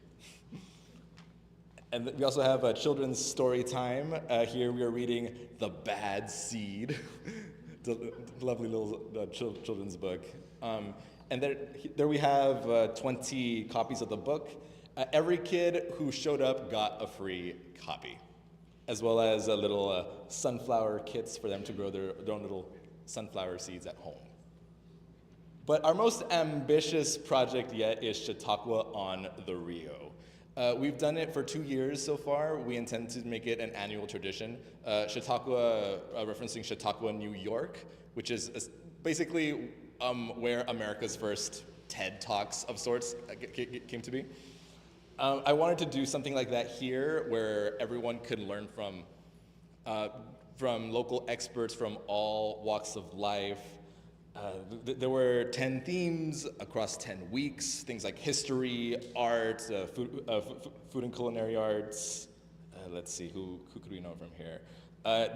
And we also have a children's story time. Here we are reading The Bad Seed, the lovely little children's book. And there we have 20 copies of the book. Every kid who showed up got a free copy, as well as little sunflower kits for them to grow their own little sunflower seeds at home. But our most ambitious project yet is Chautauqua on the Rio. We've done it for 2 years so far. We intend to make it an annual tradition. Chautauqua, referencing Chautauqua, New York, which is basically where America's first TED Talks of sorts came to be. I wanted to do something like that here, where everyone could learn from local experts from all walks of life. There were 10 themes across 10 weeks, things like history, art, food and culinary arts. Let's see, who could we know from here?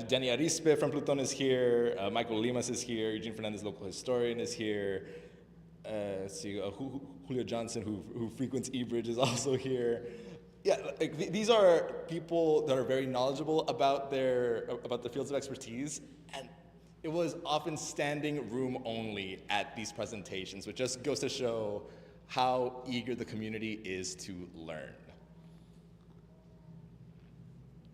Danny Arispe from Pluton is here, Michael Limas is here, Eugene Fernandez, local historian, is here. Let's see, Julio Johnson, who frequents eBridge, is also here. Yeah, these are people that are very knowledgeable about their fields of expertise, and it was often standing room only at these presentations, which just goes to show how eager the community is to learn.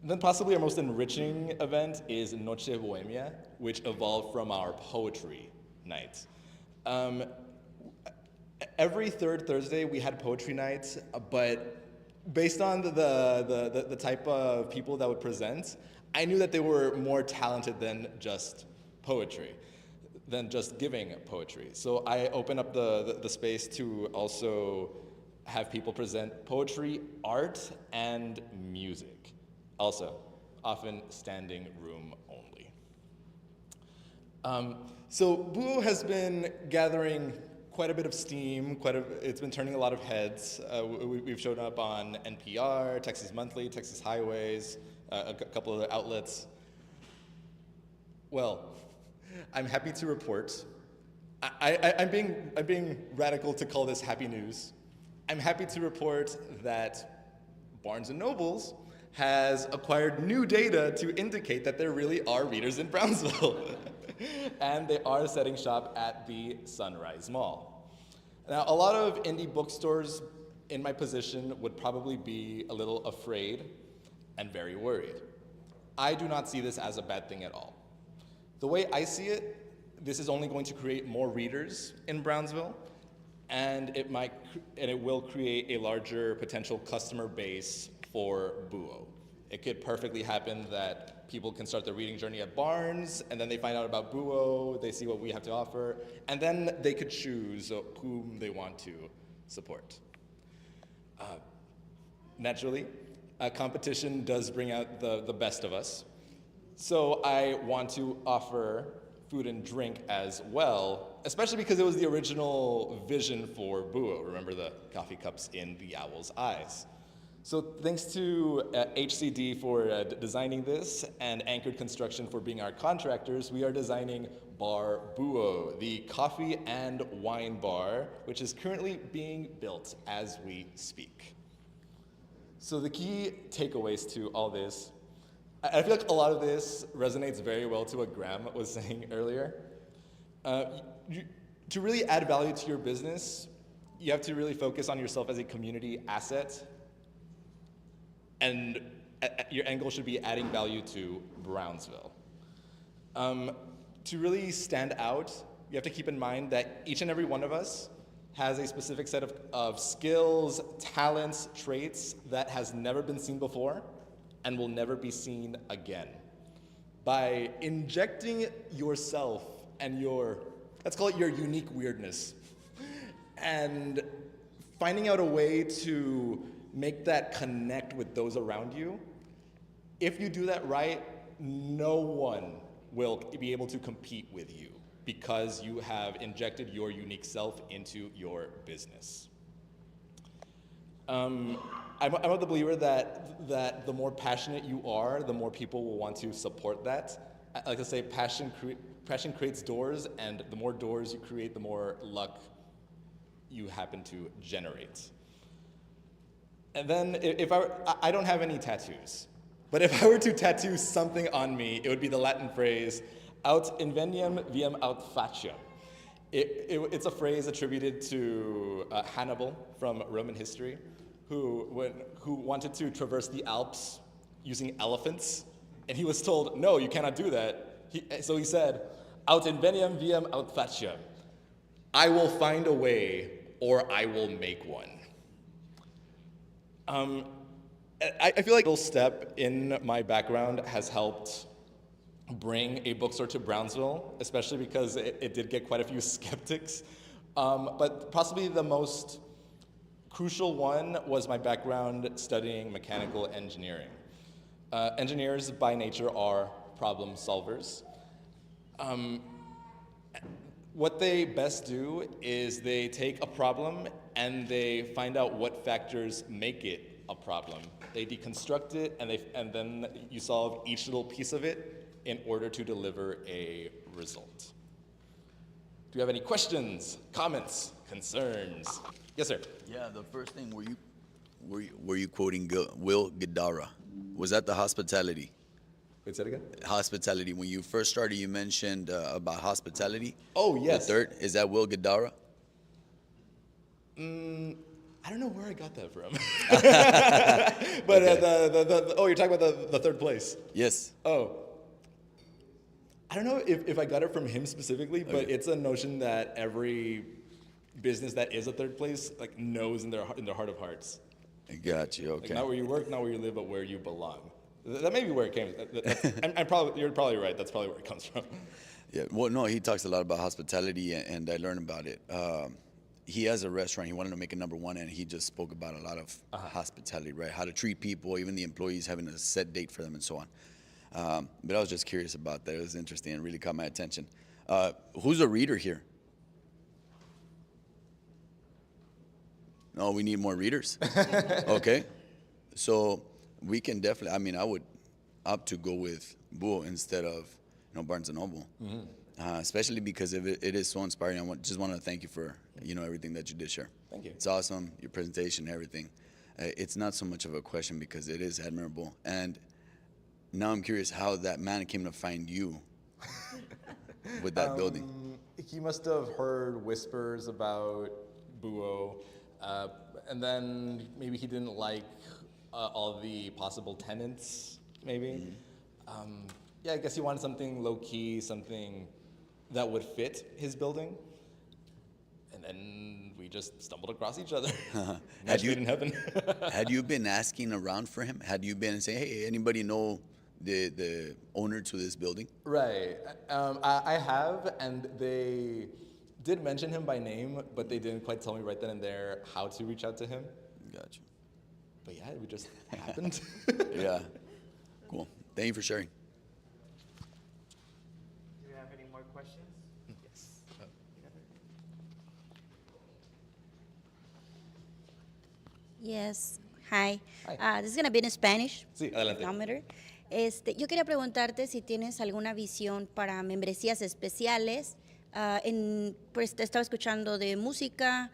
And then possibly our most enriching event is Noche Bohemia, which evolved from our poetry night. Every third Thursday we had poetry nights, but based on the type of people that would present, I knew that they were more talented than just poetry, than just giving poetry. So I opened up the space to also have people present poetry, art, and music. Also, often standing room only. So Buo has been gathering quite a bit of steam, it's been turning a lot of heads. We've shown up on NPR, Texas Monthly, Texas Highways, a couple other outlets. Well, I'm happy to report, I'm being radical to call this happy news. I'm happy to report that Barnes & Nobles has acquired new data to indicate that there really are readers in Brownsville. And they are setting shop at the Sunrise Mall. Now, a lot of indie bookstores in my position would probably be a little afraid and very worried. I do not see this as a bad thing at all. The way I see it, this is only going to create more readers in Brownsville, and it will create a larger potential customer base for Buo. It could perfectly happen that people can start their reading journey at Barnes, and then they find out about Buo, they see what we have to offer, and then they could choose whom they want to support. Naturally, competition does bring out the best of us. So I want to offer food and drink as well, especially because it was the original vision for Buo. Remember the coffee cups in the owl's eyes. So thanks to HCD for designing this and Anchored Construction for being our contractors, we are designing Bar Buo, the coffee and wine bar, which is currently being built as we speak. So the key takeaways to all this, I feel like a lot of this resonates very well to what Graham was saying earlier. To really add value to your business, you have to really focus on yourself as a community asset, and your end goal should be adding value to Brownsville. To really stand out, you have to keep in mind that each and every one of us has a specific set of skills, talents, traits that has never been seen before and will never be seen again. By injecting yourself and let's call it your unique weirdness, and finding out a way to make that connect with those around you, if you do that right, no one will be able to compete with you because you have injected your unique self into your business. I'm of the believer that the more passionate you are, the more people will want to support that. I like to say passion creates doors, and the more doors you create, the more luck you happen to generate. And then I don't have any tattoos, but if I were to tattoo something on me, it would be the Latin phrase, aut inveniam viam aut faciem. It's a phrase attributed to Hannibal from Roman history, who wanted to traverse the Alps using elephants, and he was told, no, you cannot do that. So he said, aut inveniam viam aut faciem. I will find a way, or I will make one. I feel like a little step in my background has helped bring a bookstore to Brownsville, especially because it did get quite a few skeptics. But possibly the most crucial one was my background studying mechanical engineering. Engineers by nature are problem solvers. What they best do is they take a problem and they find out what factors make it a problem. They deconstruct it and then you solve each little piece of it in order to deliver a result. Do you have any questions, comments, concerns? Yes, sir. Yeah, the first thing, were you quoting Will Guidara? Was that the hospitality? Wait, say it again? Hospitality. When you first started, you mentioned about hospitality. Oh, yes. The third, is that Will Guidara? I don't know where I got that from. But okay. You're talking about the third place. Yes. Oh. I don't know if I got it from him specifically, but Okay. it's a notion that every business that is a third place knows in their heart of hearts. I got you. Okay. Not where you work, not where you live, but where you belong. That may be where it came. You're probably right. That's probably where it comes from. Yeah. Well, no, he talks a lot about hospitality, and I learned about it. He has a restaurant. He wanted to make it #1, and he just spoke about a lot of hospitality, right? How to treat people, even the employees, having a set date for them, and so on. But I was just curious about that. It was interesting and really caught my attention. Who's a reader here? No, we need more readers. Okay. So we can definitely, I would opt to go with Buo instead of Barnes & Noble. Especially because it is so inspiring. Just want to thank you for everything that you did share. Thank you. It's awesome, your presentation, everything. It's not so much of a question because it is admirable. And now I'm curious how that man came to find you with that building. He must have heard whispers about Buo, and then maybe he didn't like all the possible tenants, maybe. Yeah, I guess he wanted something low-key, something that would fit his building. And then we just stumbled across each other. Had you in heaven? had you been asking around for him? Had you been saying, hey, anybody know the owner to this building? Right. I have, and they did mention him by name, but they didn't quite tell me right then and there how to reach out to him. Gotcha. But yeah, it just happened. Yeah. Cool. Thank you for sharing. Do you have any more questions? Yes. Yes. Hi. Hi. This is gonna be in Spanish. Sí, adelante. Number. Yo quería preguntarte si tienes alguna visión para membresías especiales. Pues te estaba escuchando de música,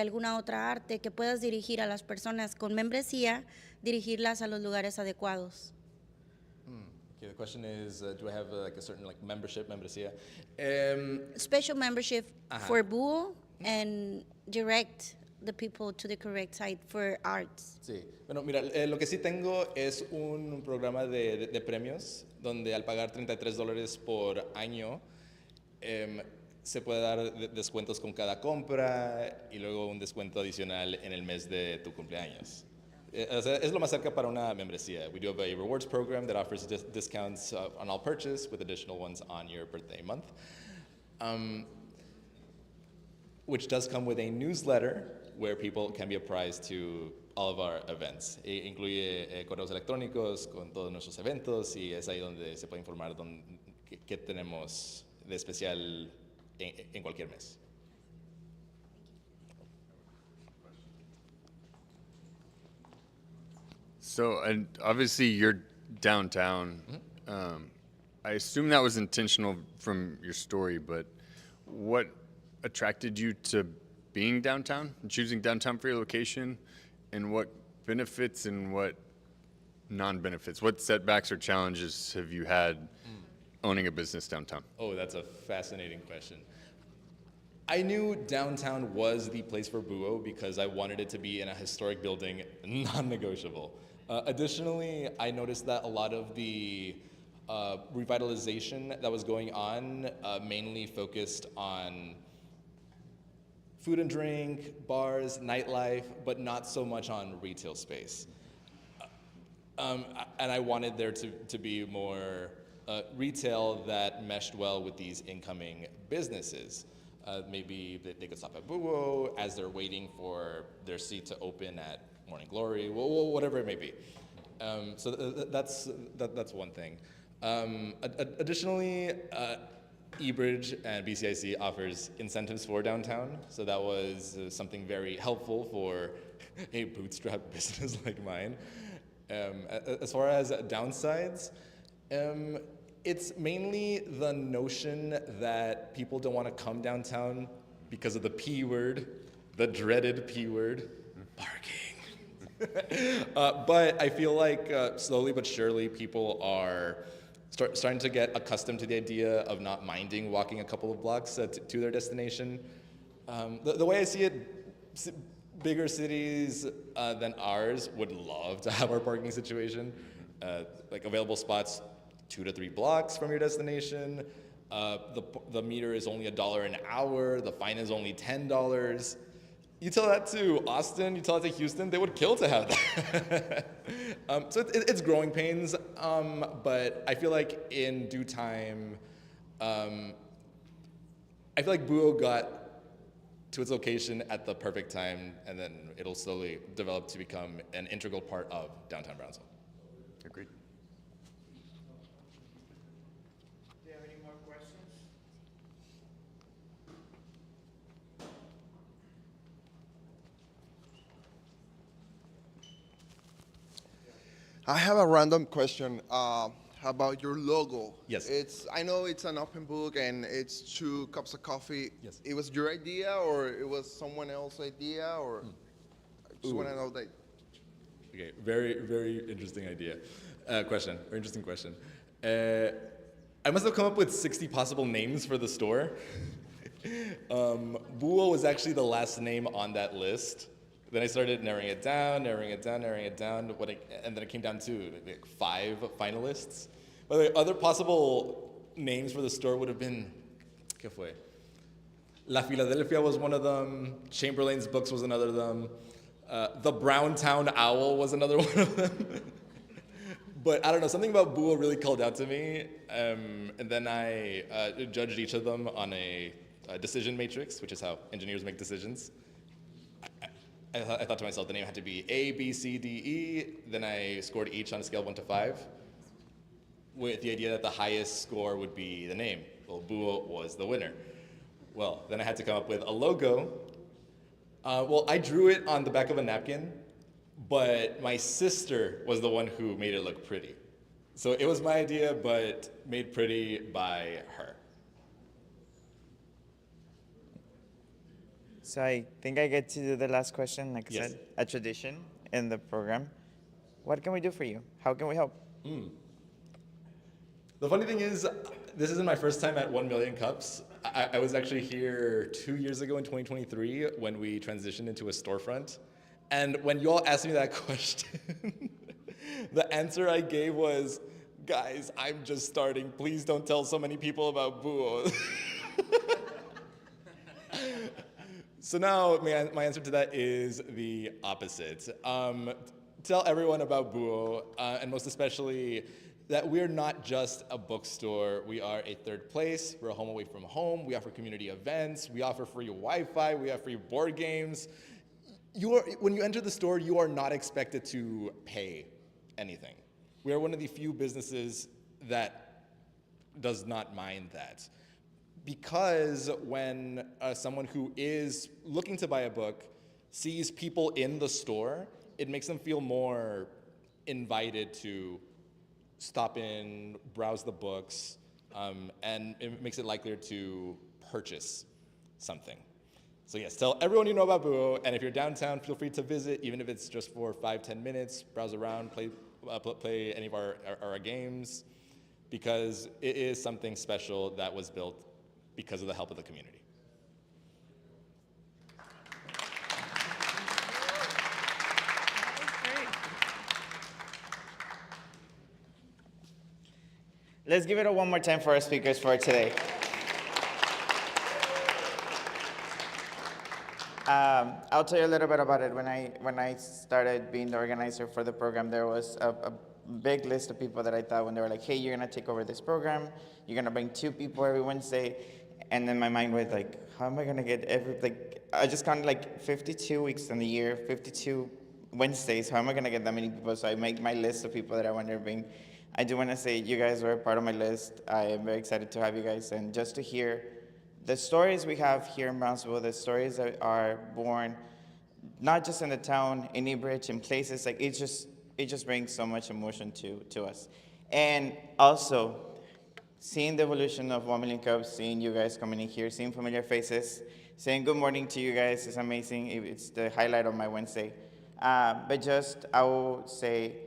alguna otra arte que puedas dirigir a las personas con membresía, dirigirlas a los lugares adecuados. Okay, the question is, do I have like a certain like membership, membresía? Special membership for Búho and direct the people to the correct site for arts. Sí, bueno, mira, lo que sí tengo es un programa de premios donde al pagar $33 por año se puede dar descuentos con cada compra y luego un descuento adicional en el mes de tu cumpleaños. O sea, es lo más cerca para una membresía. We do have a rewards program that offers discounts on all purchase with additional ones on your birthday month. Which does come with a newsletter where people can be apprised to all of our events. Incluye correos electrónicos con todos nuestros eventos y es ahí donde se puede informar qué tenemos de especial en cualquier mes. So, and obviously you're downtown. I assume that was intentional from your story, but what attracted you to being downtown, choosing downtown for your location, and what benefits and what non-benefits? What setbacks or challenges have you had owning a business downtown? Oh, that's a fascinating question. I knew downtown was the place for Buo because I wanted it to be in a historic building, non-negotiable. Additionally, I noticed that a lot of the revitalization that was going on mainly focused on food and drink, bars, nightlife, but not so much on retail space. And I wanted there to be more retail that meshed well with these incoming businesses. Maybe they could stop at Buo as they're waiting for their seat to open at Morning Glory, whatever it may be. So that's one thing. Additionally, eBridge and BCIC offers incentives for downtown, so that was something very helpful for a bootstrap business like mine. As far as downsides, it's mainly the notion that people don't want to come downtown because of the P word, the dreaded P word, parking. But I feel like slowly but surely people are starting to get accustomed to the idea of not minding walking a couple of blocks to their destination. The way I see it, bigger cities than ours would love to have our parking situation, like available spots 2 to 3 blocks from your destination. The meter is only $1 an hour. The fine is only $10. You tell that to Austin, you tell that to Houston, they would kill to have that. So it's growing pains, but I feel like in due time, I feel like Buo got to its location at the perfect time, and then it'll slowly develop to become an integral part of downtown Brownsville. Agreed. Do you have any more questions? I have a random question about your logo. Yes. I know it's an open book and it's 2 cups of coffee. Yes. It was your idea or it was someone else's idea or I just want to know that. Okay, very, very interesting idea. Question, very interesting question. I must have come up with 60 possible names for the store. Buo was actually the last name on that list. Then I started narrowing it down, and then it came down to like 5 finalists. By the way, other possible names for the store would have been, ¿qué fue? La Philadelphia was one of them. Chamberlain's Books was another of them. The Browntown Owl was another one of them. But I don't know, something about Buo really called out to me. And then I judged each of them on a decision matrix, which is how engineers make decisions. I thought to myself the name had to be A, B, C, D, E. Then I scored each on a scale of 1 to 5, with the idea that the highest score would be the name. Well, Buo was the winner. Well, then I had to come up with a logo. Well, I drew it on the back of a napkin, but my sister was the one who made it look pretty. So it was my idea, but made pretty by her. So I think I get to do the last question, like I Yes. said, a tradition in the program. What can we do for you? How can we help? The funny thing is, this isn't my first time at 1 Million Cups. I was actually here 2 years ago in 2023 when we transitioned into a storefront. And when you all asked me that question, the answer I gave was, guys, I'm just starting. Please don't tell so many people about Buo. So now my answer to that is the opposite. Tell everyone about Buo, and most especially that we're not just a bookstore. We are a third place. We're a home away from home. We offer community events. We offer free Wi-Fi. We have free board games. When you enter the store, you are not expected to pay anything. We are one of the few businesses that does not mind that. Because when someone who is looking to buy a book sees people in the store, it makes them feel more invited to stop in, browse the books, and it makes it likelier to purchase something. So yes, tell everyone you know about Buo, and if you're downtown, feel free to visit, even if it's just for 5-10 minutes, browse around, play any of our games, because it is something special that was built because of the help of the community. Let's give it one more time for our speakers for today. I'll tell you a little bit about it. When I started being the organizer for the program, there was a big list of people that I thought when they were like, hey, you're gonna take over this program, you're gonna bring 2 people every Wednesday, and then my mind was like, how am I gonna get I just counted like 52 weeks in the year, 52 Wednesdays, how am I gonna get that many people? So I make my list of people that I want to bring. I do want to say you guys were part of my list. I am very excited to have you guys, and just to hear the stories we have here in Brownsville, the stories that are born, not just in the town, in Ebridge, in places, like it just brings so much emotion to us. And also, seeing the evolution of 1 Million Cups, seeing you guys coming in here, seeing familiar faces, saying good morning to you guys is amazing. It's the highlight of my Wednesday. But just, I will say,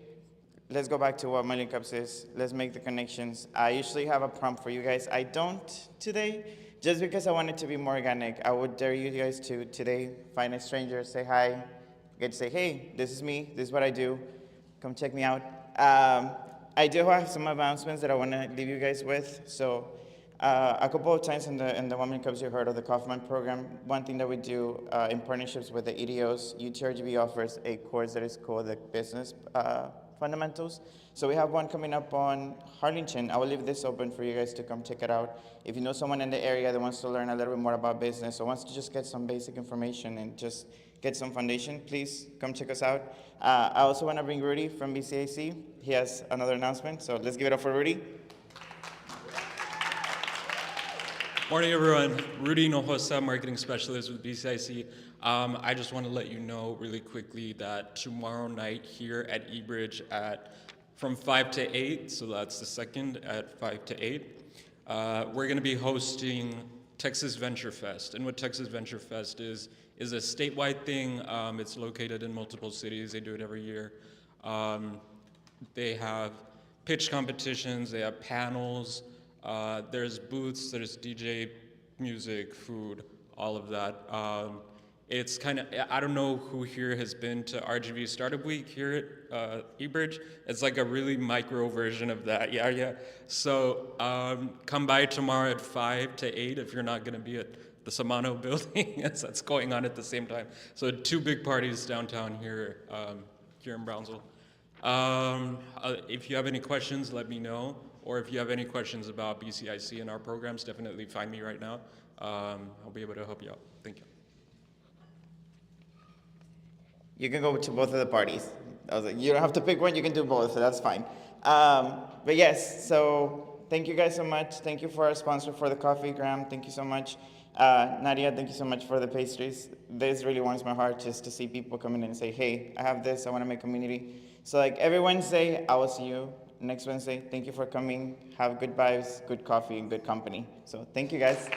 let's go back to what 1 Million Cups is. Let's make the connections. I usually have a prompt for you guys. I don't today, just because I want it to be more organic. I would dare you guys to today find a stranger, say hi, get to say, hey, this is me, this is what I do, come check me out. I do have some announcements that I want to leave you guys with. So a couple of times in the 1 Million Cups you heard of the Kaufman program. One thing that we do in partnerships with the EDOs, UTRGV offers a course that is called the Business Fundamentals. So we have one coming up on Harlingen. I will leave this open for you guys to come check it out. If you know someone in the area that wants to learn a little bit more about business or wants to just get some basic information and just get some foundation, please come check us out. I also want to bring Rudy from BCAC. He has another announcement, so let's give it up for Rudy. Morning, everyone. Rudy Hinojosa, Marketing Specialist with BCIC. I just want to let you know really quickly that tomorrow night here at eBridge from 5 to 8, so that's the second at 5 to 8, we're going to be hosting Texas Venture Fest. And what Texas Venture Fest is a statewide thing. It's located in multiple cities. They do it every year. They have pitch competitions, they have panels, there's booths, there's DJ music, food, all of that. It's kind of, I don't know who here has been to RGV Startup Week here at eBridge. It's like a really micro version of that, yeah. So come by tomorrow at 5 to 8 if you're not gonna be at the Samano building, as that's going on at the same time. So 2 big parties downtown here, here in Brownsville. If you have any questions, let me know. Or if you have any questions about BCIC and our programs, definitely find me right now. I'll be able to help you out. Thank you. You can go to both of the parties. I was like, you don't have to pick one, you can do both, so that's fine. But yes, so thank you guys so much. Thank you for our sponsor for the coffee, Graham. Thank you so much. Nadia, thank you so much for the pastries. This really warms my heart just to see people come in and say, hey, I have this, I want to make community. So like every Wednesday, I will see you next Wednesday. Thank you for coming. Have good vibes, good coffee, and good company. So thank you guys.